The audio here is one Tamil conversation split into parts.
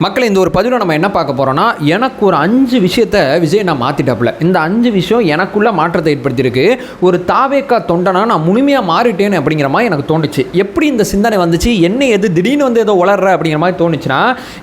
மக்கள் இந்த ஒரு பதிவில் நம்ம என்ன பார்க்க போகிறோம்னா, எனக்கு ஒரு 5 விஷயத்த விஜய் நான் மாற்றிட்டாப்புல. இந்த 5 விஷயம் எனக்குள்ள மாற்றத்தை ஏற்படுத்தியிருக்கு. ஒரு தாவேக்கா தொண்டனா நான் முழுமையாக மாறிட்டேன்னு அப்படிங்கிற மாதிரி எனக்கு தோணுச்சு. எப்படி இந்த சிந்தனை வந்துச்சு, என்ன எது திடீர்னு வந்து ஏதோ வளர்ற அப்படிங்கிற மாதிரி தோணுச்சுன்னா,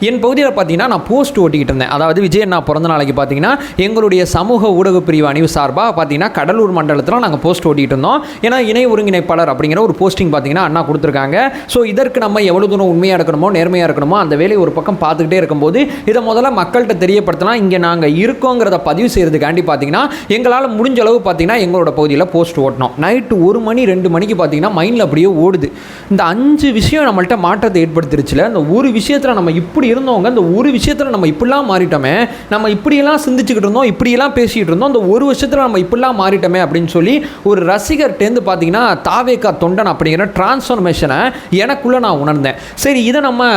என் பகுதியில் பார்த்தீங்கன்னா நான் போஸ்ட் ஓட்டிக்கிட்டு இருந்தேன். அதாவது விஜய் நான் பிறந்த நாளைக்கு பார்த்தீங்கன்னா எங்களுடைய சமூக ஊடக பிரிவு அணிவு சார்பாக பார்த்தீங்கன்னா கடலூர் மண்டலத்தில் நாங்கள் போஸ்ட் ஓட்டிகிட்டு இருந்தோம். ஏன்னா இணை ஒருங்கிணைப்பாளர் அப்படிங்கிற ஒரு போஸ்டிங் பார்த்தீங்கன்னா அண்ணா கொடுத்துருக்காங்க. ஸோ இதற்கு நம்ம எவ்வளோ தூரம் உண்மையாக இருக்கணுமோ நேர்மையாக இருக்கணுமோ அந்த வேலையை ஒரு பக்கம் பார்த்து இருக்கும்போது இதை முதல்ல மக்கள்கிட்ட தெரியப்படுத்தலாம், இங்கே நாங்கள் இருக்கோங்கிறத பதிவு செய்யறதுக்காண்டி பார்த்தீங்கன்னா எங்களால் முடிஞ்ச அளவு பார்த்தீங்கன்னா எங்களோட பகுதியில் போஸ்ட் ஓட்டணும். நைட்டு 1 மணி 2 மணிக்கு பார்த்தீங்கன்னா மைண்டில் அப்படியே ஓடுது. இந்த 5 விஷயம் நம்மள்கிட்ட மாற்றத்தை ஏற்படுத்திருச்சுல. இந்த ஒரு விஷயத்தில் நம்ம இப்படி இருந்தவங்க, இந்த ஒரு விஷயத்தில் நம்ம இப்படிலாம் மாறிட்டோமே, நம்ம இப்படியெல்லாம் சிந்திச்சுக்கிட்டு இருந்தோம், இப்படியெல்லாம் பேசிக்கிட்டு இருந்தோம், இந்த ஒரு விஷயத்தில் நம்ம இப்படிலாம் மாறிட்டோமே அப்படின்னு சொல்லி ஒரு ரசிகர்கிட்டேருந்து பார்த்தீங்கன்னா தாவேக்கா தொண்டன் அப்படிங்கிற டிரான்ஸ்ஃபர்மேஷனை எனக்குள்ளே நான் உணர்ந்தேன். சரி, இதை நம்ம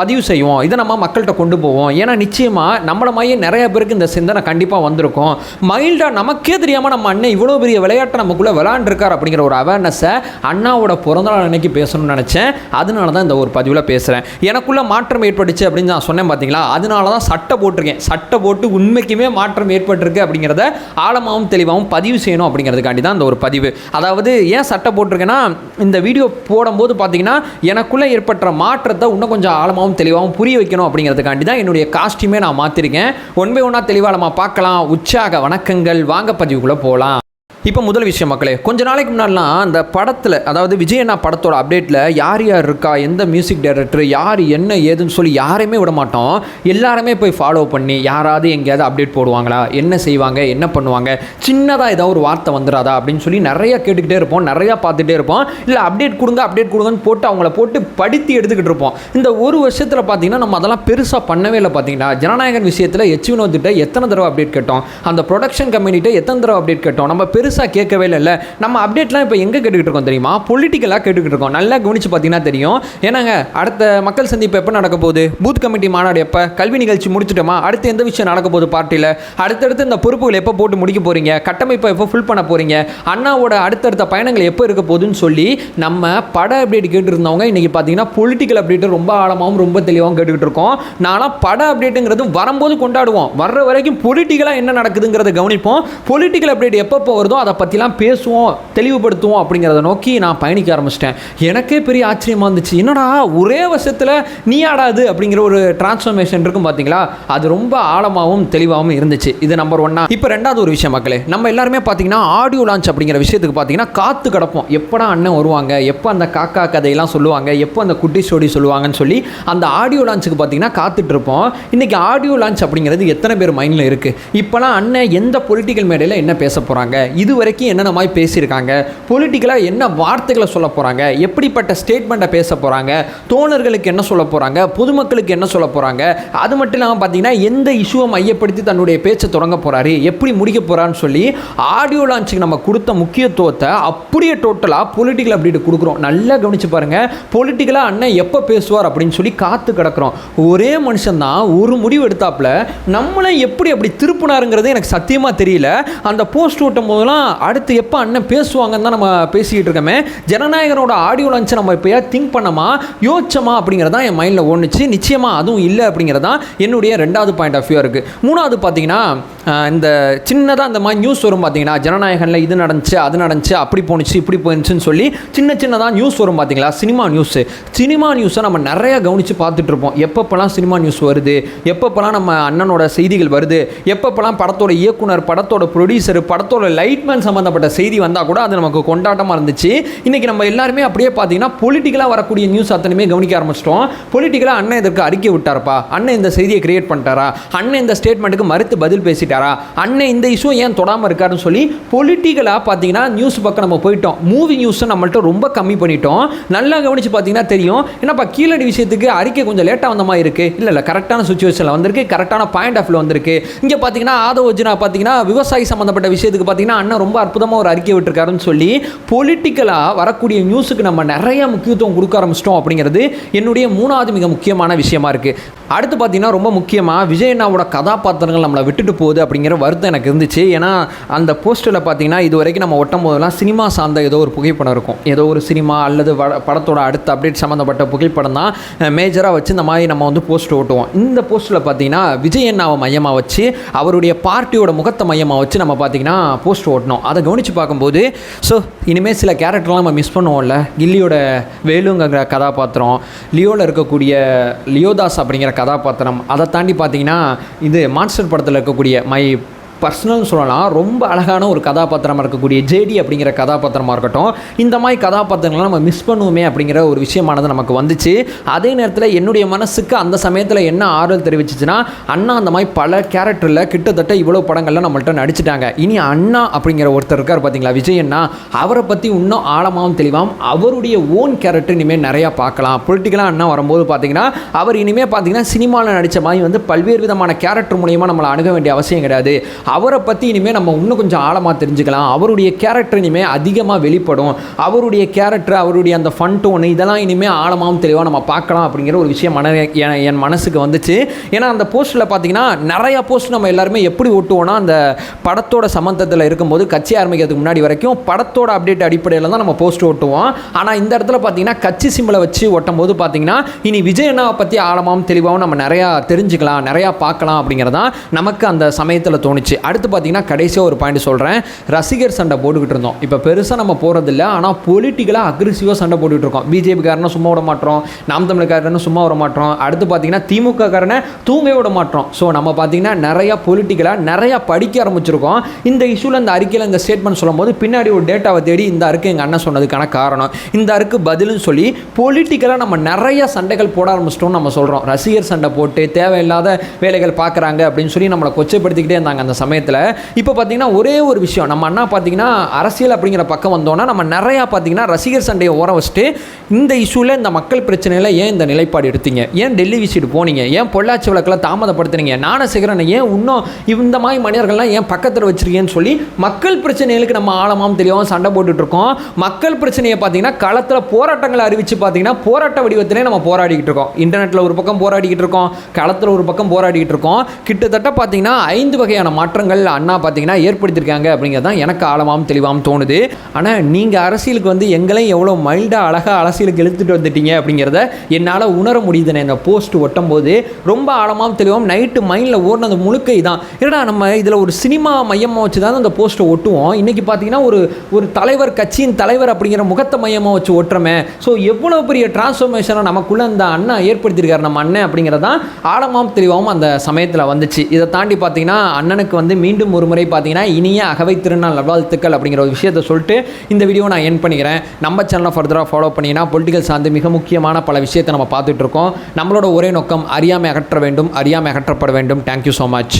பதிவு செய்வோம், இதை நம்ம மக்கள்கிட்ட கொண்டு போவோம். ஏன்னா நிச்சயமாக நம்மள மாதிரியே நிறைய பேருக்கு இந்த சிந்தனை கண்டிப்பாக வந்திருக்கும். மைல்டாக நமக்கே தெரியாமல் நம்ம அண்ணன் இவ்வளோ பெரிய விளையாட்டை நமக்குள்ளே விளையாண்டுருக்கார் அப்படிங்கிற ஒரு அவேர்னஸை அண்ணாவோட பிறந்தநாள் அன்னைக்கு பேசணும்னு நினச்சேன். அதனால தான் இந்த ஒரு பதிவில் பேசுகிறேன். எனக்குள்ளே மாற்றம் ஏற்பட்டுச்சு அப்படின்னு நான் சொன்னேன் பார்த்தீங்களா, அதனால தான் சட்டை போட்டிருக்கேன். சட்டை போட்டு உண்மைக்குமே மாற்றம் ஏற்பட்டிருக்கு அப்படிங்கிறத ஆழமாகவும் தெளிவாகவும் பதிவு செய்யணும் அப்படிங்கிறதுக்காண்டி தான் இந்த ஒரு பதிவு. அதாவது ஏன் சட்டை போட்டிருக்கேன்னா, இந்த வீடியோ போடும்போது பார்த்தீங்கன்னா எனக்குள்ளே ஏற்பட்ட மாற்றத்தை இன்னும் கொஞ்சம் ஆழமாகவும் தெளிவாகவும் புரிய வைக்கணும் அப்படிங்கிறதுக்காண்டி தான் என்னுடைய காஸ்டியூமே நான் மாற்றிருக்கேன். ஒன் பை ஒன்னாக தெளிவாக நம்ம பார்க்கலாம். உற்சாக வணக்கங்கள், வாங்க பதிவுக்குள்ளே போகலாம். இப்போ முதல் விஷயம் மக்களே, கொஞ்ச நாளைக்கு முன்னாடிலாம் அந்த படத்தில், அதாவது விஜய் அண்ணா படத்தோட அப்டேட்டில் யார் யார் இருக்கா, எந்த மியூசிக் டைரக்டர், யார் என்ன ஏதுன்னு சொல்லி யாரையுமே விட மாட்டோம். எல்லாருமே போய் ஃபாலோ பண்ணி யாராவது எங்கேயாவது அப்டேட் போடுவாங்களா, என்ன செய்வாங்க, என்ன பண்ணுவாங்க, சின்னதாக ஏதாவது ஒரு வார்த்தை வந்துடாதா அப்படின்னு சொல்லி நிறையா கேட்டுக்கிட்டே இருப்போம், நிறையா பார்த்துட்டே இருப்போம். இல்லை அப்டேட் கொடுங்கன்னு போட்டு அவங்கள போட்டு படித்து எடுத்துக்கிட்டு இருப்போம். இந்த ஒரு வருஷத்தில் பார்த்தீங்கன்னா நம்ம அதெல்லாம் பெருசாக பண்ணவே இல்லை. பார்த்தீங்கன்னா ஜனநாயகன் விஷயத்தில் எச் வினோத்திட்ட எத்தனை தடவை அப்டேட் கேட்டோம், அந்த ப்ரொடக்ஷன் கம்பெனிகிட்ட எத்தனை தடவை அப்டேட் கேட்டோம். நம்ம பெருசாக கேட்கவே இல்லை. நம்ம அப்டேட்லாம் இப்போ எங்கே கேட்டுக்கிட்டு இருக்கோம் தெரியுமா, பொலிட்டிக்கலாக கேட்டுக்கிட்டு இருக்கோம். நல்லா கவனிச்சு பார்த்தீங்கன்னா தெரியும். ஏன்னாங்க அடுத்த மக்கள் சந்திப்பு எப்போ நடக்க போகுது, பூத் கமிட்டி மாநாடு எப்போ, கல்வி நிகழ்ச்சி முடிச்சுட்டோமா, அடுத்து எந்த விஷயம் நடக்க போகுது பார்ட்டியில், அடுத்தடுத்து இந்த பொறுப்புகள் எப்போ போட்டு முடிக்க போகிறீங்க, கட்டமைப்பை எப்போ ஃபுல் பண்ண போகிறீங்க, அண்ணாவோட அடுத்தடுத்த பயணங்கள் எப்போ இருக்க போகுதுன்னு சொல்லி நம்ம பட அப்டேட் கேட்டுருந்தவங்க இன்றைக்கி பார்த்தீங்கன்னா பொலிட்டிக்கல் அப்டேட் ரொம்ப ஆழமாகவும் ரொம்ப தெளிவாகவும் கேட்டுக்கிட்டு இருக்கோம். நானும் பட அப்டேட்டுங்கிறது வரும்போது கொண்டாடுவோம், வர்ற வரைக்கும் பொலிட்டிக்கலாக என்ன நடக்குதுங்கிறத கவனிப்போம். பொலிட்டிக்கல் அப்டேட் எப்போ வருதோ அதை பற்றிலாம் பேசுவோம், தெளிவுபடுத்துவோம் அப்படிங்கிறத நோக்கி நான் பயணிக்க ஆரம்பிச்சிட்டேன். எனக்கே பெரிய ஆச்சரியமாக இருந்துச்சு, என்னடா ஒரே வருஷத்தில் நீ ஆடாது அப்படிங்கிற ஒரு டிரான்ஸ்ஃபர்மேஷன் இருக்கும் பார்த்தீங்களா, அது ரொம்ப ஆழமாகவும் தெளிவாகவும் இருந்துச்சு. இது நம்பர் 1. இப்போ ரெண்டாவது ஒரு விஷயம் மக்களே, நம்ம எல்லாருமே பார்த்தீங்கன்னா ஆடியோ லான்ச் அப்படிங்கிற விஷயத்துக்கு பார்த்தீங்கன்னா காத்து கிடப்போம். எப்படா அண்ணன் வருவாங்க, எப்போ அந்த காக்கா கதையெல்லாம் சொல்லுவாங்க, எப்போ அந்த குட்டி ஸ்டோரி சொல்லுவாங்கன்னு சொல்லி அந்த ஆடியோ லான்ச்சுக்கு பார்த்தீங்கன்னா காத்துட்டு இருப்போம். இன்றைக்கி ஆடியோ லான்ச் அப்படிங்கிறது எத்தனை பேர் மைண்டில் இருக்குது. இப்போலாம் அண்ணன் எந்த பொலிட்டிக்கல் மேடையில் என்ன பேச போகிறாங்க, இது வரைக்கும் என்னென்ன மாதிரி பேசியிருக்காங்க, பொலிட்டிக்கலாக என்ன வார்த்தைகளை சொல்ல போகிறாங்க, எப்படிப்பட்ட ஸ்டேட்மெண்ட்டை பேச போகிறாங்க, தோழர்களுக்கு என்ன சொல்ல போகிறாங்க, பொதுமக்களுக்கு என்ன சொல்ல போகிறாங்க, அது மட்டும் இல்லாமல் பார்த்தீங்கன்னா எந்த இஷ்யூவை மையப்படுத்தி தன்னுடைய பேச்சை தொடங்க போகிறாரு, எப்படி முடிக்க போகிறான்னு சொல்லி ஆடியோ லான்ச்சுக்கு நம்ம கொடுத்த முக்கியத்துவத்தை அப்படியே டோட்டலாக பொலிட்டிக்கல் அப்டேட் கொடுக்குறோம். நல்லா கவனிச்சு பாருங்கள், பொலிட்டிக்கலாக அண்ணன் எப்போ பேசுவார் அப்படின்னு சொல்லி காத்து கிடக்கிறோம். ஒரே மனுஷன் தான் ஒரு முடிவு எடுத்தாப்புல நம்மளை எப்படி அப்படி திருப்பினாருங்கிறது எனக்கு சத்தியமாக தெரியல. அந்த போஸ்ட் ஓட்டும் போதெல்லாம் அடுத்து எப்போ அண்ணன் பேசுவாங்கன்னு தான் நம்ம பேசிக்கிட்டு இருக்கோமே. ஜனநாயகனோட ஆடியோ லான்ச்சை நம்ம இப்போ திங்க் பண்ணமா, யோசிச்சமா அப்படிங்கிறதான் என் மைண்டில் ஒன்றுச்சு. நிச்சயமாக அதுவும் இல்லை அப்படிங்கிறதான் என்னுடைய 2வது பாயிண்ட் ஆஃப் வியூ இருக்குது. 3வது பார்த்தீங்கன்னா இந்த சின்னதாக இந்த மாதிரி நியூஸ் வரும் பார்த்தீங்கன்னா, ஜனநாயகனில் இது நடந்துச்சு, அது நடந்துச்சு, அப்படி போணுச்சு, இப்படி போயிடுச்சுன்னு சொல்லி சின்னதாக நியூஸ் வரும் பார்த்தீங்களா, சினிமா நியூஸை நம்ம நிறையா கவனித்து பார்த்துட்டு இருப்போம். எப்பப்போலாம் சினிமா நியூஸ் வருது, எப்பப்போலாம் நம்ம அண்ணனோட செய்திகள் வருது, எப்பப்போலாம் படத்தோட இயக்குனர், படத்தோட ப்ரொடியூசர், படத்தோட லைட்மேன் சம்மந்தப்பட்ட செய்தி வந்தால் கூட அது நமக்கு கொண்டாட்டமாக இருந்துச்சு. இன்றைக்கி நம்ம எல்லாருமே அப்படியே பார்த்தீங்கன்னா பொலிட்டிக்கலாக வரக்கூடிய நியூஸ் அத்தனையுமே கவனிக்க ஆரம்பிச்சிட்டோம். பொலிட்டிக்கலாக அண்ணன் இதற்கு அறிக்கை விட்டார்ப்பா, அண்ணன் இந்த செய்தியை கிரியேட் பண்ணிட்டாரா, அண்ணன் இந்த ஸ்டேட்மெண்ட்டுக்கு மறுத்து பதில் பேசிட்டாரா, அண்ணன் இந்த இஷ்யூ ஏன் தொடாமல் இருக்காருன்னு சொல்லி பொலிட்டிக்கலாக பார்த்தீங்கன்னா நியூஸ் பக்கம் நம்ம போயிட்டோம். மூவி நியூஸை நம்மள்ட்ட ரொம்ப கம்மி பண்ணிட்டோம். நல்லா கவனித்து பார்த்தீங்கன்னா தெரியும். என்னப்பா கீழடி விஷயத்துக்கு அறிக்கை கொஞ்சம் லேட்டாக வந்த மாதிரி இருக்குது, இல்லை கரெக்டான சுச்சுவேஷனில் வந்திருக்கு, கரெக்டான பாயிண்ட் ஆஃப் வியூ வந்திருக்கு. இங்கே பார்த்தீங்கன்னா ஆதவர்ஜுனா பார்த்தீங்கன்னா விவசாயி சம்மந்தப்பட்ட விஷயத்துக்கு பார்த்தீங்கன்னா அண்ணன் ரொம்ப அற்புதமாக ஒரு அறிக்கை விட்டுருக்காருன்னு சொல்லி பொலிட்டிக்கலாக வரக்கூடிய நியூஸுக்கு நம்ம நிறைய முக்கியத்துவம் கொடுக்க ஆரம்பிச்சிட்டோம் அப்படிங்கிறது என்னுடைய 3வது மிக முக்கியமான விஷயமா இருக்குது. அடுத்து பார்த்தீங்கன்னா ரொம்ப முக்கியமாக விஜய் அண்ணாவோட கதாபாத்திரங்கள் நம்மளை விட்டுட்டு போகுது அப்படிங்கிற வருத்தம் எனக்கு இருந்துச்சு. ஏன்னா அந்த போஸ்டரில் பார்த்தீங்கன்னா இது வரைக்கும் நம்ம ஒட்டும் போதெல்லாம் சினிமா சார்ந்த ஏதோ ஒரு புகைப்படம் இருக்கும், ஏதோ ஒரு சினிமா அல்லது படத்தோட அடுத்த அப்டேட் சம்மந்தப்பட்ட புகைப்படம் தான் மேஜராக வச்சு இந்த மாதிரி நம்ம வந்து போஸ்ட் ஓட்டுவோம். இந்த போஸ்ட்டில் பார்த்தீங்கன்னா விஜய் அண்ணாவை மையமாக வச்சு அவருடைய பார்ட்டியோட முகத்தை மையமாக வச்சு நம்ம பார்த்தீங்கன்னா போஸ்ட் ஓட்டணும். அதை கவனித்து பார்க்கும்போது ஸோ இனிமேல் சில கேரக்டர்லாம் நம்ம மிஸ் பண்ணுவோம்ல. கில்லியோட வேலுங்கிற கதாபாத்திரம், லியோவில் இருக்கக்கூடிய லியோதாஸ் அப்படிங்கிற கதாபாத்திரம், அதை தாண்டி பார்த்தீங்கன்னா இது மான்ஸ்டர் படத்தில் இருக்கக்கூடிய மை பர்சனல்னு சொல்லலாம், ரொம்ப அழகான ஒரு கதாபாத்திரமாக இருக்கக்கூடிய ஜேடி அப்படிங்கிற கதாபாத்திரமாக இருக்கட்டும், இந்த மாதிரி கதாபாத்திரங்கள்லாம் நம்ம மிஸ் பண்ணுவோமே அப்படிங்கிற ஒரு விஷயமானது நமக்கு வந்துச்சு. அதே நேரத்தில் என்னுடைய மனசுக்கு அந்த சமயத்தில் என்ன ஆறுதல் தெரிவிச்சிச்சுன்னா, அண்ணா அந்த மாதிரி பல கேரக்டரில் கிட்டத்தட்ட இவ்வளோ படங்கள்லாம் நம்மள்ட்ட நடிச்சிட்டாங்க. இனி அண்ணா அப்படிங்கிற ஒருத்தர் இருக்கார் பார்த்தீங்களா, விஜய் அண்ணா, அவரை பற்றி இன்னும் ஆழமாகவும் தெளிவாகவும் அவருடைய ஓன் கேரக்டர் இனிமேல் நிறையா பார்க்கலாம். பொலிட்டிக்கலாக அண்ணா வரும்போது பார்த்தீங்கன்னா அவர் இனிமேல் பார்த்தீங்கன்னா சினிமாவில் நடித்த மாதிரி வந்து பல்வேறு விதமான கேரக்டர் மூலியமாக நம்மளை அணுக வேண்டிய அவசியம் கிடையாது. அவரை பற்றி இனிமேல் நம்ம இன்னும் கொஞ்சம் ஆழமாக தெரிஞ்சுக்கலாம். அவருடைய கேரக்டர் இனிமேல் அதிகமாக வெளிப்படும். அவருடைய கேரக்டர், அவருடைய அந்த ஃபன் டோனு, இதெல்லாம் இனிமேல் ஆழமாகவும் தெளிவாக நம்ம பார்க்கலாம் அப்படிங்கிற ஒரு விஷயம் என் மனசுக்கு வந்துச்சு. ஏன்னா அந்த போஸ்ட்டில் பார்த்தீங்கன்னா நிறையா போஸ்ட் நம்ம எல்லாருமே எப்படி ஓட்டுவோன்னா, அந்த படத்தோட சம்மந்தத்தில் இருக்கும்போது கட்சி ஆரம்பிக்கிறதுக்கு முன்னாடி வரைக்கும் படத்தோட அப்டேட் அடிப்படையில் தான் நம்ம போஸ்ட் ஓட்டுவோம். ஆனால் இந்த இடத்துல பார்த்தீங்கன்னா கட்சி சிம்பிளை வச்சு ஓட்டும் போது பார்த்தீங்கன்னா இனி விஜய் அண்ணாவை பற்றி ஆழமாகவும் தெளிவாகவும் நம்ம நிறையா தெரிஞ்சுக்கலாம், நிறையா பார்க்கலாம் அப்படிங்கிறதான் நமக்கு அந்த சமயத்தில் தோணுச்சு. அடுத்து பார்த்தீங்கன்னா கடைசியாக ஒரு பாயிண்ட் சொல்கிறேன். ரசிகர் சண்டை போட்டுக்கிட்டு இருந்தோம். இப்போ பெருசாக நம்ம போகிறதில்ல, ஆனால் பொலிட்டிக்கலாக அக்ரெசிவாக சண்டை போட்டுக்கிட்டு இருக்கோம். பிஜேபி காரனை சும்மா விட மாட்டோம், நாம் தமிழ்காரனை சும்மா விட மாட்டோம், அடுத்து பார்த்தீங்கன்னா திமுக காரனை தூங்க விட மாட்டோம். ஸோ நம்ம பார்த்தீங்கன்னா நிறையா பொலிட்டிக்கலாக நிறையா படிக்க ஆரம்பிச்சிருக்கோம். இந்த இஷ்யூவில் இந்த அறிக்கையில் இந்த ஸ்டேட்மெண்ட் சொல்லும் போது பின்னாடி ஒரு டேட்டாவை தேடி இந்த அறிக்கை எங்கள் அண்ணன் சொன்னதுக்கான காரணம், இந்த அறிக்கை பதிலுன்னு சொல்லி பொலிட்டிக்கலாக நம்ம நிறைய சண்டைகள் போட ஆரம்பிச்சிட்டோம்னு நம்ம சொல்கிறோம். ரசிகர் சண்டை போட்டு தேவையில்லாத வேலைகள் பார்க்குறாங்க அப்படின்னு சொல்லி நம்மளை கொச்சைப்படுத்திக்கிட்டே இருந்தாங்க அந்த சமயத்தில். இப்போ பார்த்தீங்கன்னா ஒரே ஒரு விஷயம், நம்ம அண்ணா பார்த்தீங்கன்னா அரசியல் அப்படிங்கிற பக்கம் வந்தோன்னா நம்ம நிறையா பார்த்தீங்கன்னா ரசிகர் சண்டையை ஓரம் வச்சுட்டு இந்த இஷ்யூவில் இந்த மக்கள் பிரச்சனையில் ஏன் இந்த நிலைப்பாடு எடுத்தீங்க, ஏன் டெல்லி விசிட்டு போனீங்க, ஏன் பொள்ளாச்சி வழக்கில் தாமதப்படுத்துனீங்க, ஞானசேகரனை ஏன் இன்னும் இந்த மாதிரி மனிதர்கள்லாம் ஏன் பக்கத்தில் வச்சுருக்கீங்கன்னு சொல்லி மக்கள் பிரச்சனைகளுக்கு நம்ம ஆழமாகவும் தெளிவாகவும் சண்டை போட்டுட்ருக்கோம். மக்கள் பிரச்சனையை பார்த்தீங்கன்னா களத்தில் போராட்டங்களை அறிவித்து பார்த்தீங்கன்னா போராட்ட வடிவத்திலே நம்ம போராடிக்கிட்டு இருக்கோம். இன்டர்நெட்டில் ஒரு பக்கம் போராடிக்கிட்டு இருக்கோம், களத்தில் ஒரு பக்கம் போராடிக்கிட்டு இருக்கோம். கிட்டத்தட்ட பார்த்தீங்கன்னா 5 வகையான மாற்றங்கள் அண்ணா பார்த்தீங்கன்னா ஏற்படுத்தியிருக்காங்க அப்படிங்கிறது தான் எனக்கு ஆழமாகவும் தெளிவாகவும் தோணுது. ஆனால் நீங்கள் அரசியலுக்கு வந்து எங்களையும் எவ்வளோ மைல்டாக அழகாக அரசியலுக்கு இழுத்துட்டு வந்துட்டீங்க அப்படிங்கிறத என்னால் உணர முடியுதுன்னு இந்த போஸ்ட் ஒட்டும் போது ரொம்ப ஆழமாகவும் தெளிவாகவும் நைட்டு மைண்டில் ஓடினது முழுக்க இதான். ஏன்னா நம்ம இதில் ஒரு சினிமா மையமாக வச்சு தான் அந்த போஸ்ட்டை ஒட்டுவோம். இன்றைக்கி பார்த்தீங்கன்னா ஒரு தலைவர், கட்சியின் தலைவர் அப்படிங்கிற முகத்தை மையமாக வச்சு ஒட்டுறமே. ஸோ எவ்வளோ பெரிய டிரான்ஸ்ஃபர்மேஷனை நமக்குள்ளே இந்த அண்ணா ஏற்படுத்தியிருக்காரு நம்ம அண்ணன் அப்படிங்கிறதான் ஆழமாகவும் தெளிவாகவும் அந்த சமயத்தில் வந்துச்சு. இதை தாண்டி பார்த்தீங்கன்னா அண்ணனுக்கு வந்து மீண்டும் ஒரு முறை பார்த்தீங்கன்னா இனிய அகவை திருநாள் நல்வாழ்த்துக்கள் அப்படிங்கிற ஒரு விஷயத்தை சொல்லிட்டு இந்த வீடியோ நான் என் பண்ணிக்கிறேன். நம்ம சேனலை ஃபர்தராக ஃபாலோ பண்ணிங்கன்னா பொலிட்டிக்கல் சார்ந்து மிக முக்கியமான பல விஷயத்தை நம்ம பார்த்துட்டு இருக்கோம். நம்மளோட ஒரே நோக்கம் அறியாமை அகற்ற வேண்டும், அறியாமை அகற்றப்பட வேண்டும். Thank you so much.